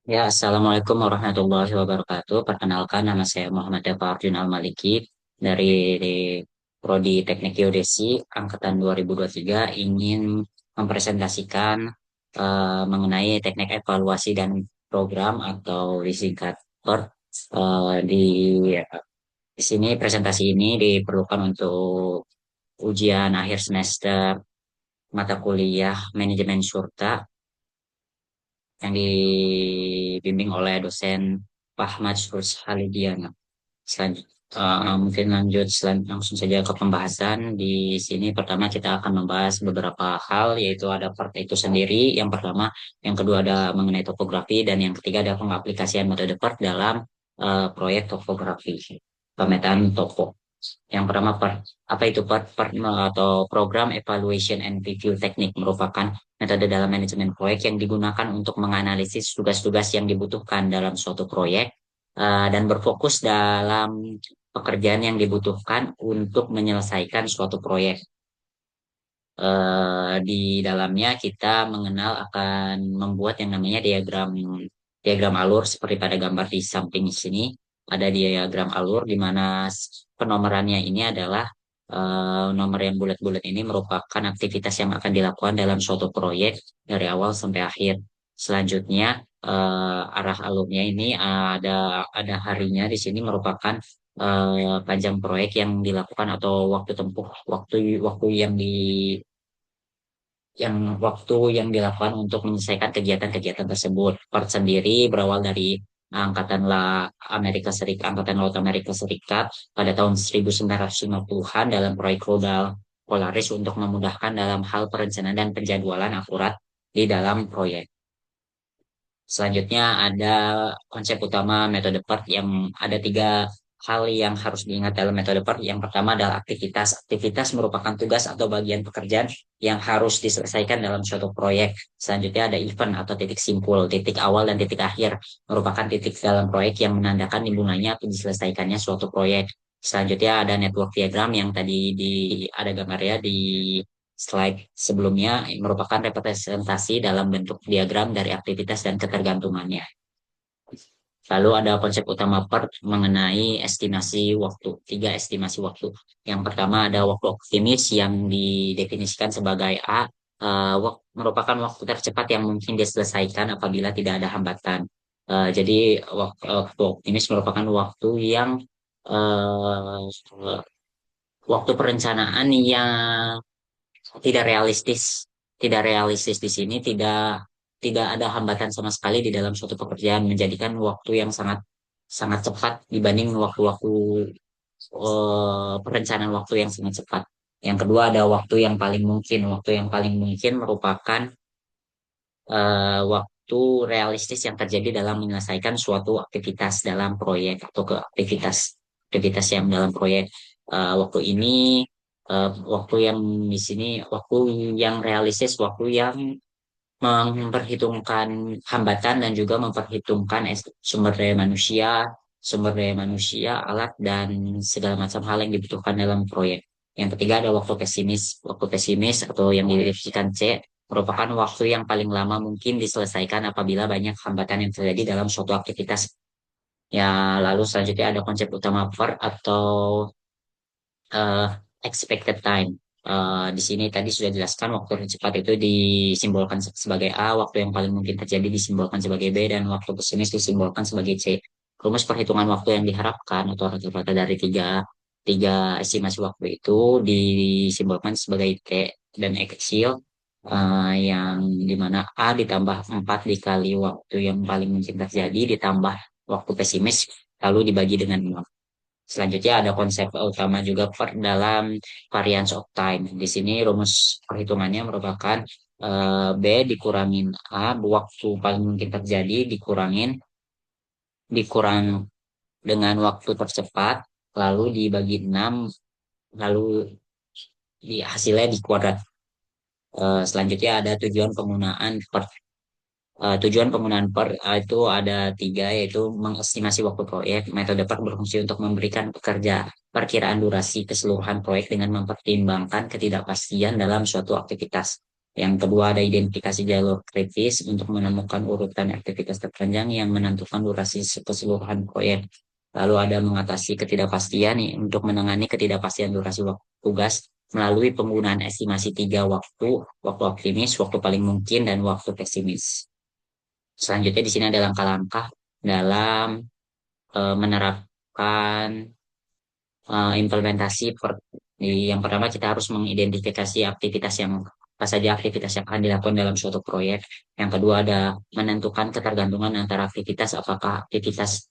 Ya, Assalamualaikum warahmatullahi wabarakatuh. Perkenalkan, nama saya Muhammad Dafa Arjun Al-Maliki dari Prodi Teknik Geodesi Angkatan 2023 ingin mempresentasikan mengenai teknik evaluasi dan program atau disingkat PERT. Di sini presentasi ini diperlukan untuk ujian akhir semester mata kuliah manajemen syurta yang dibimbing oleh dosen Ahmad Surus Halidiana. Mungkin langsung saja ke pembahasan. Di sini pertama kita akan membahas beberapa hal, yaitu ada part itu sendiri. Yang pertama, yang kedua ada mengenai topografi, dan yang ketiga ada pengaplikasian metode PERT dalam proyek topografi, pemetaan topo. Yang pertama, apa itu PERT? PERT atau Program Evaluation and Review Technique merupakan metode dalam manajemen proyek yang digunakan untuk menganalisis tugas-tugas yang dibutuhkan dalam suatu proyek dan berfokus dalam pekerjaan yang dibutuhkan untuk menyelesaikan suatu proyek. Di dalamnya kita mengenal akan membuat yang namanya diagram alur seperti pada gambar di samping sini. Ada diagram alur di mana penomorannya ini adalah nomor yang bulat-bulat ini merupakan aktivitas yang akan dilakukan dalam suatu proyek dari awal sampai akhir. Selanjutnya arah alurnya ini ada harinya di sini merupakan panjang proyek yang dilakukan atau waktu tempuh waktu waktu yang waktu yang dilakukan untuk menyelesaikan kegiatan-kegiatan tersebut. Part sendiri berawal dari Angkatan Laut Amerika Serikat pada tahun 1950-an dalam proyek rudal Polaris untuk memudahkan dalam hal perencanaan dan penjadwalan akurat di dalam proyek. Selanjutnya ada konsep utama metode PERT yang ada tiga hal yang harus diingat dalam metode PERT. Yang pertama adalah aktivitas. Aktivitas merupakan tugas atau bagian pekerjaan yang harus diselesaikan dalam suatu proyek. Selanjutnya ada event atau titik simpul. Titik awal dan titik akhir merupakan titik dalam proyek yang menandakan dimulainya atau diselesaikannya suatu proyek. Selanjutnya ada network diagram yang tadi ada gambarnya di slide sebelumnya, merupakan representasi dalam bentuk diagram dari aktivitas dan ketergantungannya. Lalu ada konsep utama PERT mengenai estimasi waktu. Tiga estimasi waktu. Yang pertama ada waktu optimis yang didefinisikan sebagai merupakan waktu tercepat yang mungkin diselesaikan apabila tidak ada hambatan. Jadi waktu optimis merupakan uh, waktu perencanaan yang tidak realistis. Tidak realistis di sini tidak tidak ada hambatan sama sekali di dalam suatu pekerjaan, menjadikan waktu yang sangat sangat cepat dibanding waktu-waktu perencanaan waktu yang sangat cepat. Yang kedua ada waktu yang paling mungkin. Waktu yang paling mungkin merupakan waktu realistis yang terjadi dalam menyelesaikan suatu aktivitas dalam proyek atau ke aktivitas yang dalam proyek. Waktu ini waktu yang di sini waktu yang realistis, waktu yang memperhitungkan hambatan dan juga memperhitungkan sumber daya manusia, alat dan segala macam hal yang dibutuhkan dalam proyek. Yang ketiga ada waktu pesimis. Waktu pesimis atau yang didefinisikan C merupakan waktu yang paling lama mungkin diselesaikan apabila banyak hambatan yang terjadi dalam suatu aktivitas. Ya, lalu selanjutnya ada konsep utama PER atau eh, expected time. Di sini tadi sudah jelaskan waktu tercepat itu disimbolkan sebagai A, waktu yang paling mungkin terjadi disimbolkan sebagai B, dan waktu pesimis disimbolkan sebagai C. Rumus perhitungan waktu yang diharapkan atau rata-rata dari tiga estimasi waktu itu disimbolkan sebagai T dan eksil, yang dimana A ditambah 4 dikali waktu yang paling mungkin terjadi ditambah waktu pesimis lalu dibagi dengan 6. Selanjutnya ada konsep utama juga dalam variance of time. Di sini rumus perhitungannya merupakan B dikurangin A, waktu paling mungkin terjadi dikurang dengan waktu tercepat, lalu dibagi 6, lalu hasilnya di kuadrat. Selanjutnya ada tujuan penggunaan PER itu ada tiga, yaitu mengestimasi waktu proyek. Metode PER berfungsi untuk memberikan perkiraan durasi keseluruhan proyek dengan mempertimbangkan ketidakpastian dalam suatu aktivitas. Yang kedua ada identifikasi jalur kritis untuk menemukan urutan aktivitas terpanjang yang menentukan durasi keseluruhan proyek. Lalu ada mengatasi ketidakpastian nih, untuk menangani ketidakpastian durasi waktu tugas melalui penggunaan estimasi tiga waktu, waktu optimis, waktu paling mungkin, dan waktu pesimis. Selanjutnya di sini ada langkah-langkah dalam menerapkan implementasi yang pertama kita harus mengidentifikasi aktivitas yang apa saja aktivitas yang akan dilakukan dalam suatu proyek. Yang kedua ada menentukan ketergantungan antara aktivitas, apakah aktivitas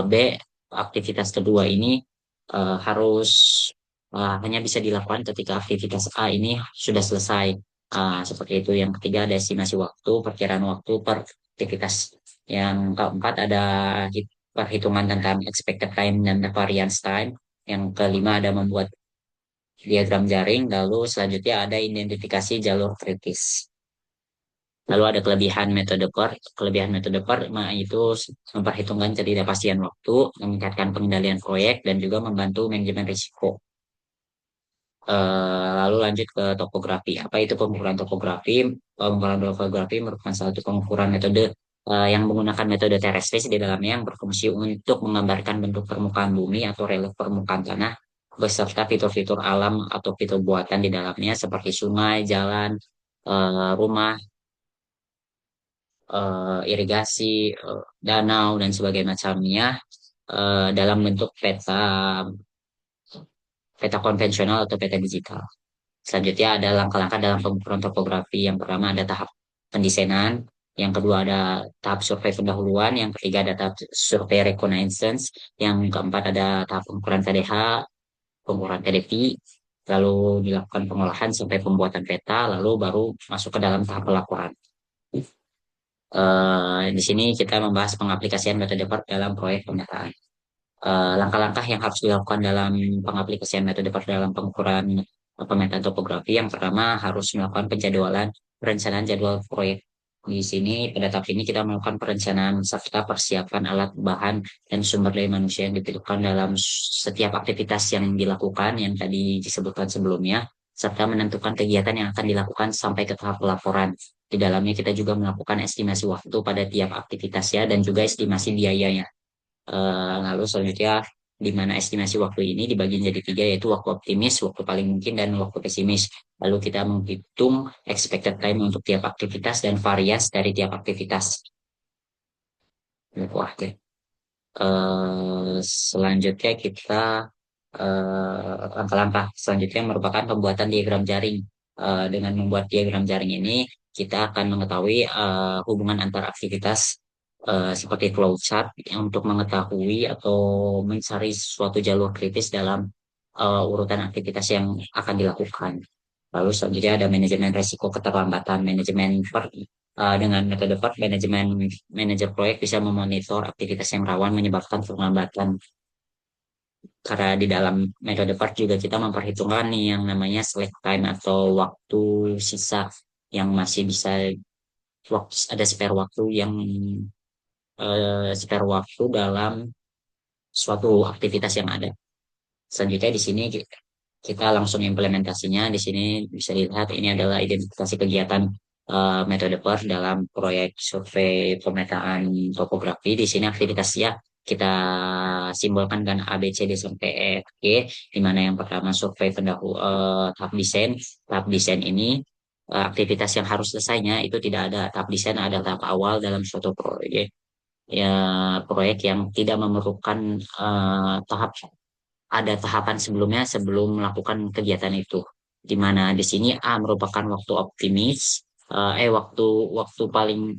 B, aktivitas kedua ini harus hanya bisa dilakukan ketika aktivitas A ini sudah selesai. Seperti itu. Yang ketiga ada estimasi waktu, perkiraan waktu per aktivitas. Yang keempat ada perhitungan tentang expected time dan variance time. Yang kelima ada membuat diagram jaring, lalu selanjutnya ada identifikasi jalur kritis. Lalu ada kelebihan metode PER. Kelebihan metode PER itu memperhitungkan ketidakpastian waktu, meningkatkan pengendalian proyek, dan juga membantu manajemen risiko. Lalu lanjut ke topografi. Apa itu pengukuran topografi? Pengukuran topografi merupakan salah satu pengukuran metode yang menggunakan metode terestris di dalamnya yang berfungsi untuk menggambarkan bentuk permukaan bumi atau relief permukaan tanah beserta fitur-fitur alam atau fitur buatan di dalamnya seperti sungai, jalan, rumah, irigasi, danau dan sebagainya macamnya dalam bentuk peta peta konvensional atau peta digital. Selanjutnya ada langkah-langkah dalam pengukuran topografi. Yang pertama ada tahap pendesainan, yang kedua ada tahap survei pendahuluan, yang ketiga ada tahap survei reconnaissance, yang keempat ada tahap pengukuran TDH, pengukuran TDV, lalu dilakukan pengolahan sampai pembuatan peta, lalu baru masuk ke dalam tahap pelaporan. Di sini kita membahas pengaplikasian metode PERT dalam proyek pemetaan. Langkah-langkah yang harus dilakukan dalam pengaplikasian metode PERT dalam pengukuran pemetaan topografi. Yang pertama harus melakukan penjadwalan perencanaan jadwal proyek. Di sini pada tahap ini kita melakukan perencanaan serta persiapan alat bahan dan sumber daya manusia yang dibutuhkan dalam setiap aktivitas yang dilakukan yang tadi disebutkan sebelumnya, serta menentukan kegiatan yang akan dilakukan sampai ke tahap laporan. Di dalamnya kita juga melakukan estimasi waktu pada tiap aktivitasnya dan juga estimasi biayanya. Lalu selanjutnya di mana estimasi waktu ini dibagi menjadi tiga yaitu waktu optimis, waktu paling mungkin, dan waktu pesimis. Lalu kita menghitung expected time untuk tiap aktivitas dan varias dari tiap aktivitas. Wah, oke. Selanjutnya kita langkah-langkah selanjutnya merupakan pembuatan diagram jaring. Dengan membuat diagram jaring ini, kita akan mengetahui hubungan antar aktivitas seperti flowchart yang untuk mengetahui atau mencari suatu jalur kritis dalam urutan aktivitas yang akan dilakukan. Lalu selanjutnya ada manajemen risiko keterlambatan, manajemen dengan metode PERT, manajer proyek bisa memonitor aktivitas yang rawan menyebabkan perlambatan. Karena di dalam metode PERT juga kita memperhitungkan nih yang namanya slack time atau waktu sisa yang masih bisa ada spare waktu yang spare waktu dalam suatu aktivitas yang ada. Selanjutnya di sini kita langsung implementasinya. Di sini bisa dilihat ini adalah identifikasi kegiatan metode PER dalam proyek survei pemetaan topografi. Di sini aktivitasnya kita simbolkan dengan A, B, C, D, sampai E, F, G, di mana yang pertama survei tahap desain. Tahap desain ini aktivitas yang harus selesainya itu tidak ada tahap desain, ada tahap awal dalam suatu proyek. Ya, proyek yang tidak memerlukan tahap ada tahapan sebelumnya sebelum melakukan kegiatan itu. Di mana di sini A merupakan waktu optimis, waktu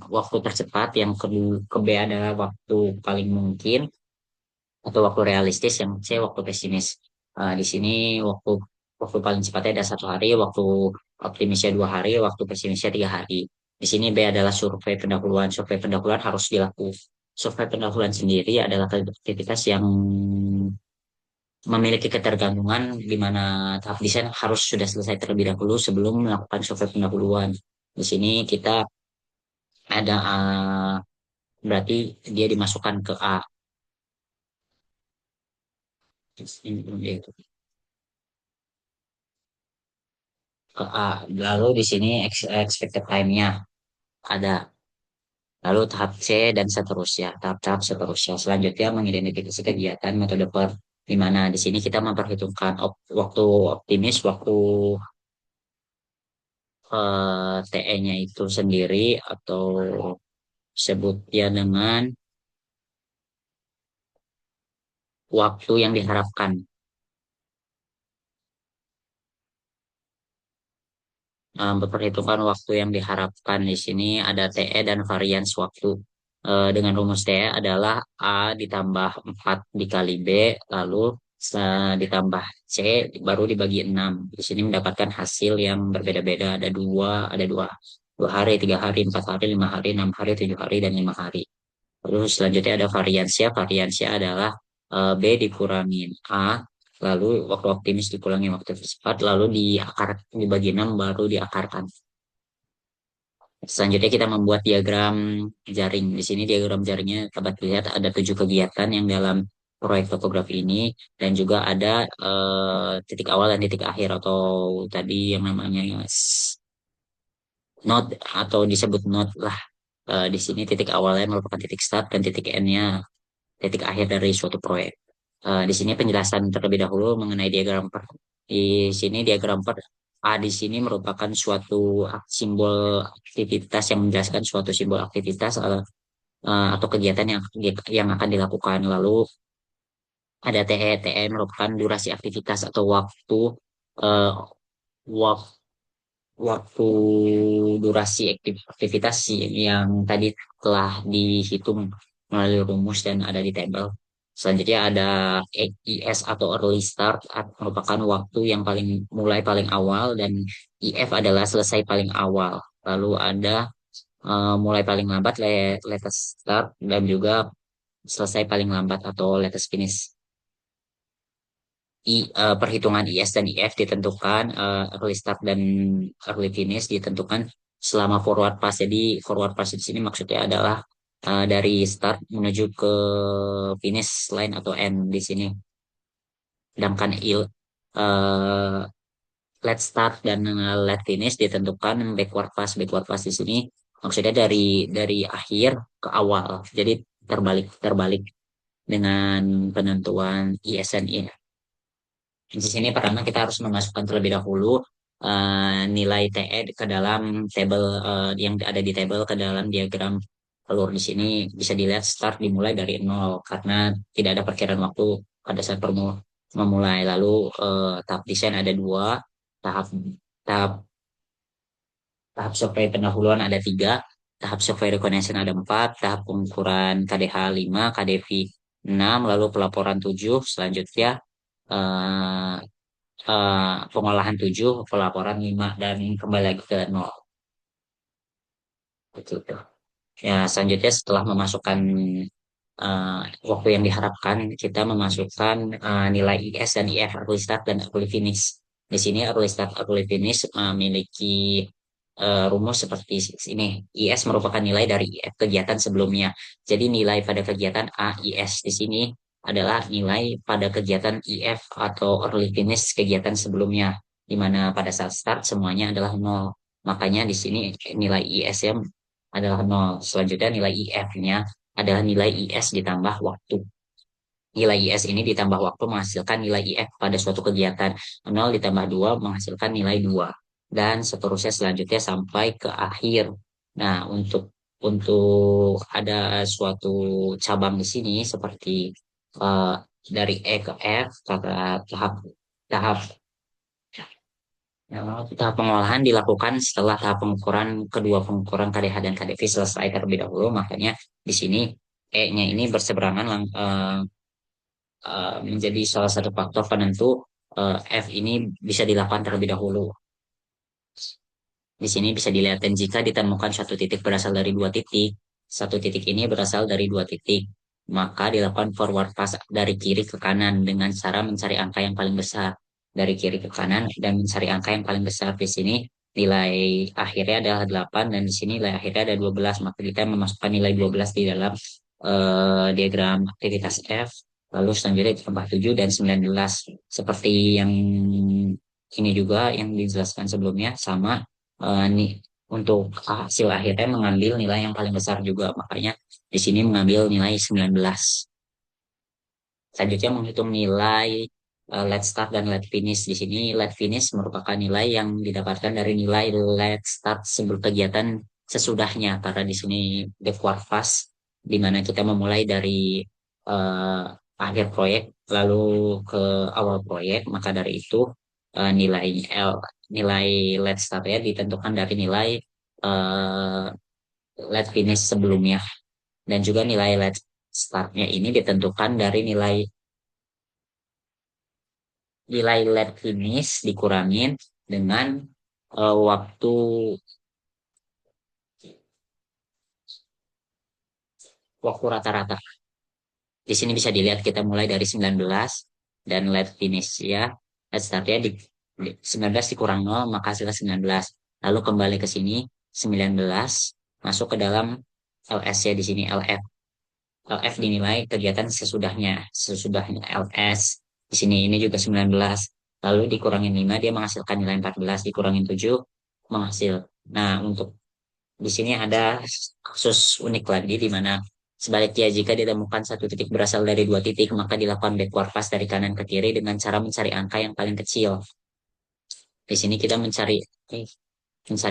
waktu tercepat, yang ke B adalah waktu paling mungkin atau waktu realistis, yang C waktu pesimis. Di sini waktu waktu paling cepatnya ada 1 hari, waktu optimisnya 2 hari, waktu pesimisnya 3 hari. Di sini B adalah survei pendahuluan. Survei pendahuluan harus dilakukan. Survei pendahuluan sendiri adalah aktivitas yang memiliki ketergantungan di mana tahap desain harus sudah selesai terlebih dahulu sebelum melakukan survei pendahuluan. Di sini kita ada berarti dia dimasukkan ke A. Yaitu. ke A. Lalu di sini expected time-nya ada. Lalu tahap C dan seterusnya, tahap-tahap seterusnya. Selanjutnya mengidentifikasi kegiatan metode per, di mana di sini kita memperhitungkan waktu optimis, waktu TE-nya itu sendiri atau sebutnya dengan waktu yang diharapkan. Memperhitungkan waktu yang diharapkan di sini ada TE dan varians waktu. Dengan rumus TE adalah A ditambah 4 dikali B, lalu ditambah C baru dibagi 6. Di sini mendapatkan hasil yang berbeda-beda. Dua hari, 3 hari, 4 hari, 5 hari, 6 hari, 7 hari, dan 5 hari. Terus selanjutnya ada variansia. Variansia adalah B dikurangin A, lalu waktu optimis dikurangi waktu cepat, lalu dibagi 6 baru diakarkan. Selanjutnya kita membuat diagram jaring. Di sini diagram jaringnya dapat dilihat ada 7 kegiatan yang dalam proyek topografi ini dan juga ada titik awal dan titik akhir atau tadi yang namanya node atau disebut node lah. Di sini titik awalnya merupakan titik start dan titik endnya titik akhir dari suatu proyek. Di sini penjelasan terlebih dahulu mengenai diagram per. Di sini diagram per A di sini merupakan suatu simbol aktivitas yang menjelaskan suatu simbol aktivitas atau kegiatan yang akan dilakukan. Lalu ada TE. TE merupakan durasi aktivitas atau eh, wak- waktu durasi aktivitas yang tadi telah dihitung melalui rumus dan ada di tabel. Selanjutnya ada IS atau early start merupakan waktu yang mulai paling awal dan IF adalah selesai paling awal. Lalu ada mulai paling lambat latest start dan juga selesai paling lambat atau latest finish. Perhitungan IS dan IF ditentukan, early start dan early finish ditentukan selama forward pass. Jadi forward pass di sini maksudnya adalah dari start menuju ke finish line atau end di sini. Sedangkan uh, let start dan let finish ditentukan backward pass. Backward pass di sini maksudnya dari akhir ke awal. Jadi terbalik terbalik dengan penentuan IS dan IF. Di sini pertama kita harus memasukkan terlebih dahulu nilai TE ke dalam tabel yang ada di tabel ke dalam diagram telur. Di sini bisa dilihat start dimulai dari nol karena tidak ada perkiraan waktu pada saat memulai. Lalu tahap desain ada dua, tahap tahap tahap survei pendahuluan ada tiga, tahap survei reconnaissance ada empat, tahap pengukuran KDH 5, KDV 6, lalu pelaporan 7, selanjutnya eh, pengolahan 7, pelaporan 5 dan kembali lagi ke nol. Begitu. Ya, selanjutnya setelah memasukkan eh, waktu yang diharapkan, kita memasukkan nilai IS dan IF, early start dan early finish. Di sini early start, early finish memiliki rumus seperti ini. IS merupakan nilai dari IF kegiatan sebelumnya. Jadi nilai pada kegiatan A, IS di sini adalah nilai pada kegiatan IF atau early finish kegiatan sebelumnya. Di mana pada saat start semuanya adalah nol. Makanya di sini nilai IS-nya adalah nol. Selanjutnya nilai IF-nya adalah nilai IS ditambah waktu. Nilai IS ini ditambah waktu menghasilkan nilai IF pada suatu kegiatan. Nol ditambah 2 menghasilkan nilai 2. Dan seterusnya selanjutnya sampai ke akhir. Nah, untuk ada suatu cabang di sini seperti eh, dari E ke F, tahap tahap tahap pengolahan dilakukan setelah tahap kedua pengukuran KDH dan KDV selesai terlebih dahulu. Makanya di sini E-nya ini berseberangan menjadi salah satu faktor penentu F ini bisa dilakukan terlebih dahulu. Di sini bisa dilihat dan jika ditemukan satu titik berasal dari dua titik, satu titik ini berasal dari dua titik, maka dilakukan forward pass dari kiri ke kanan dengan cara mencari angka yang paling besar dari kiri ke kanan dan mencari angka yang paling besar. Di sini nilai akhirnya adalah 8 dan di sini nilai akhirnya ada 12, maka kita memasukkan nilai 12 di dalam diagram aktivitas F. Lalu selanjutnya ditambah 7 dan 19 seperti yang Ini juga yang dijelaskan sebelumnya sama nih untuk hasil akhirnya mengambil nilai yang paling besar juga. Makanya di sini mengambil nilai 19. Selanjutnya menghitung nilai let's start dan let finish. Di sini let finish merupakan nilai yang didapatkan dari nilai let's start sebelum kegiatan sesudahnya. Karena di sini backward fast, di mana kita memulai dari eh, akhir proyek lalu ke awal proyek. Maka dari itu nilai nilai let's start ya ditentukan dari nilai eh, let finish sebelumnya. Dan juga nilai let's startnya ini ditentukan dari nilai lab finish dikurangin dengan waktu waktu rata-rata. Di sini bisa dilihat kita mulai dari 19 dan lab finish ya. Let's startnya 19 dikurang 0 maka hasilnya 19. Lalu kembali ke sini 19 masuk ke dalam LS ya di sini LF. LF dinilai kegiatan sesudahnya LS. Di sini ini juga 19. Lalu dikurangin 5 dia menghasilkan nilai 14, dikurangin 7 menghasil. Nah, untuk di sini ada kasus unik lagi di mana sebaliknya jika ditemukan satu titik berasal dari dua titik, maka dilakukan backward pass dari kanan ke kiri dengan cara mencari angka yang paling kecil. Di sini kita mencari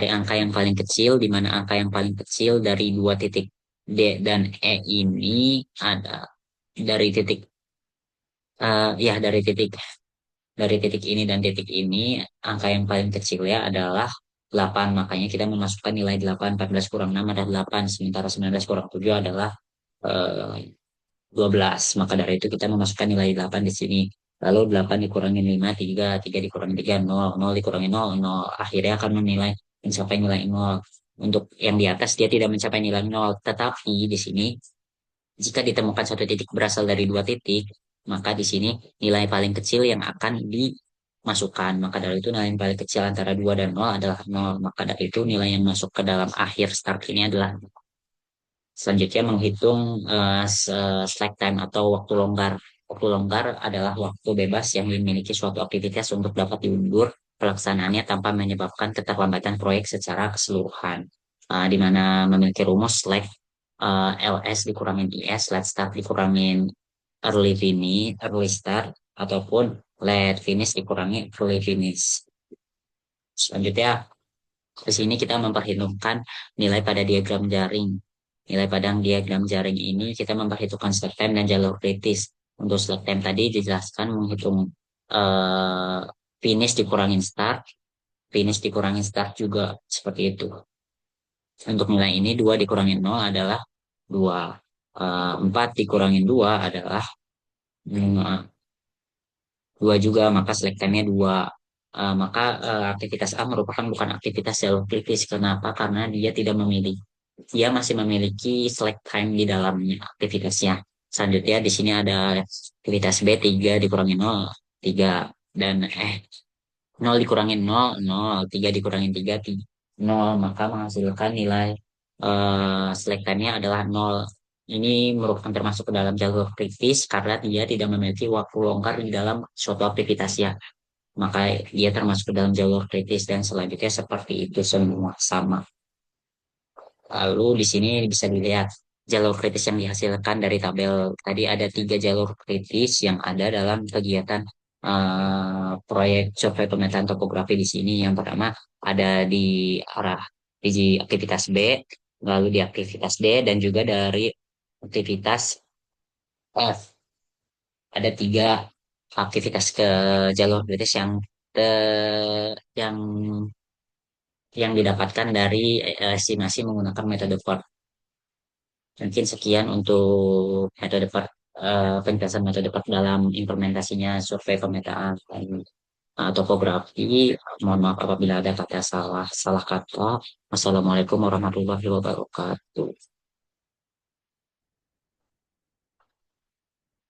angka yang paling kecil, di mana angka yang paling kecil dari dua titik D dan E ini ada dari titik ya dari titik ini dan titik ini angka yang paling kecilnya adalah 8. Makanya kita memasukkan nilai 8. 14 kurang 6 adalah 8. Sementara 19 kurang 7 adalah eh, 12. Maka dari itu kita memasukkan nilai 8 di sini. Lalu 8 dikurangi 5, 3. 3 dikurangi 3, 0. 0 dikurangi 0, 0. Akhirnya akan mencapai nilai 0. Untuk yang di atas dia tidak mencapai nilai 0. Tetapi di sini jika ditemukan satu titik berasal dari dua titik, maka di sini nilai paling kecil yang akan dimasukkan. Maka dari itu nilai yang paling kecil antara 2 dan 0 adalah 0. Maka dari itu nilai yang masuk ke dalam akhir start ini adalah selanjutnya menghitung slack time atau waktu longgar. Waktu longgar adalah waktu bebas yang dimiliki suatu aktivitas untuk dapat diundur pelaksanaannya tanpa menyebabkan keterlambatan proyek secara keseluruhan. Di mana memiliki rumus slack LS dikurangin IS, let start dikurangin early start, ataupun let finish dikurangi early finish. Selanjutnya, di sini kita memperhitungkan nilai pada diagram jaring. Nilai pada diagram jaring ini kita memperhitungkan slack time dan jalur kritis. Untuk slack time tadi dijelaskan menghitung eh, finish dikurangin start juga seperti itu. Untuk nilai ini 2 dikurangin 0 adalah 2. 4 dikurangin 2 adalah 2 juga, maka slack time-nya 2. Maka aktivitas A merupakan bukan aktivitas jalur kritis. Kenapa? Karena dia masih memiliki slack time di dalamnya aktivitasnya. Selanjutnya di sini ada aktivitas B 3 dikurangin 0, 3 dan 0 dikurangin 0, 0, 3 dikurangin 3, 0, maka menghasilkan nilai slack time-nya adalah 0. Ini merupakan termasuk ke dalam jalur kritis karena dia tidak memiliki waktu longgar di dalam suatu aktivitas ya. Maka dia termasuk ke dalam jalur kritis dan selanjutnya seperti itu semua sama. Lalu di sini bisa dilihat jalur kritis yang dihasilkan dari tabel tadi ada 3 jalur kritis yang ada dalam kegiatan proyek survei pemetaan topografi di sini. Yang pertama ada di arah di aktivitas B, lalu di aktivitas D, dan juga dari aktivitas F. Ada 3 aktivitas ke jalur kritis yang yang didapatkan dari estimasi menggunakan metode PERT. Mungkin sekian untuk penjelasan metode PERT dalam implementasinya survei pemetaan topografi. Mohon maaf apabila ada kata salah kata. Wassalamualaikum warahmatullahi wabarakatuh.